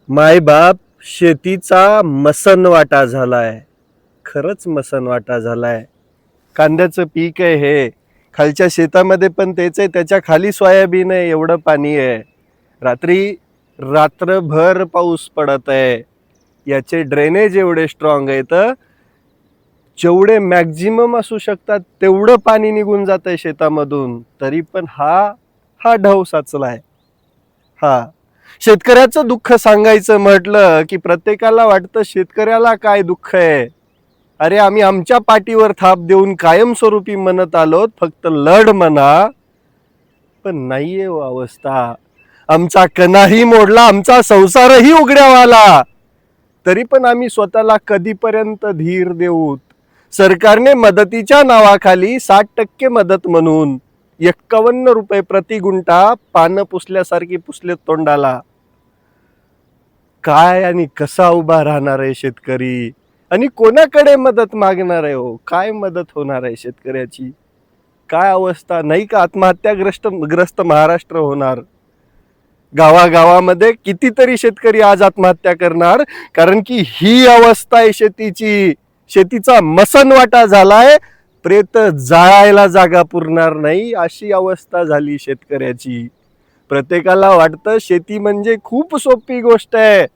मायबाप शेतीचा मसनवाटा झालाय. खरंच मसनवाटा झालाय. कांद्याचं पीक आहे हे. खालच्या शेतामध्ये पण तेच आहे, त्याच्या खाली सोयाबीन आहे. एवढं पाणी आहे. रात्री रात्रभर पाऊस पडत आहे. याचे ड्रेनेज एवढे स्ट्रॉंग आहेत, जेवढे मॅक्झिमम असू शकतात तेवढं पाणी निघून जात आहे शेतामधून. तरी पण हा ढव साचलाय. शेतकऱ्याचं दुःख सांगायचं म्हटलं की प्रत्येकाला वाटतं शेतकऱ्याला काय दुःख आहे. अरे आम्ही आमच्या पाठीवर थाप देऊन कायमस्वरूपी म्हणत आलोत, फक्त लढ म्हणा. पण नाहीये हो अवस्था. आमचा कणाही मोडला, आमचा संसारही उघड्यावर आला, तरी पण आम्ही स्वतःला कधीपर्यंत धीर देऊत. सरकारने मदतीच्या नावाखाली 60% मदत म्हणून 51 रुपये प्रति गुंठा पानं पुसल्यासारखी पुसले तोंडाला. काय आणि कसा उभा राहणार आहे शेतकरी, आणि कोणाकडे मदत मागणार आहे हो? काय मदत होणार आहे शेतकऱ्याची? काय अवस्था. नाही का आत्महत्याग्रस्त महाराष्ट्र होणार? गावागावामध्ये कितीतरी शेतकरी आज आत्महत्या करणार, कारण की ही अवस्था आहे शेतीची. शेतीचा मसनवाटा झालाय. प्रेत जाळायला जागा पुरणार नाही अशी अवस्था झाली शेतकऱ्याची. प्रत्येकाला वाटतं शेती म्हणजे खूप सोपी गोष्ट आहे,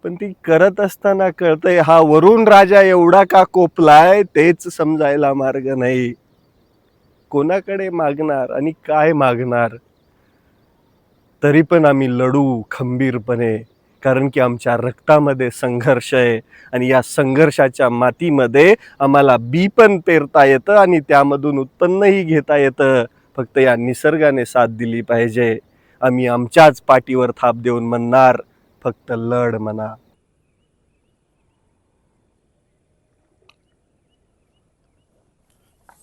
पण ती करत असताना कळतंय हा वरुण राजा एवढा का कोपलाय तेच समजायला मार्ग नाही. कोणाकडे मागणार आणि काय मागणार? तरी पण आम्ही लढू खंबीरपणे, कारण की आमच्या रक्तामध्ये संघर्ष आहे. आणि या संघर्षाच्या मातीमध्ये आम्हाला बी पण पेरता येतं आणि त्यामधून उत्पन्नही घेता येतं. फक्त या निसर्गाने साथ दिली पाहिजे. आम्ही आमच्याच पाठीवर थाप देऊन म्हणणार, फक्त लढ म्हणा.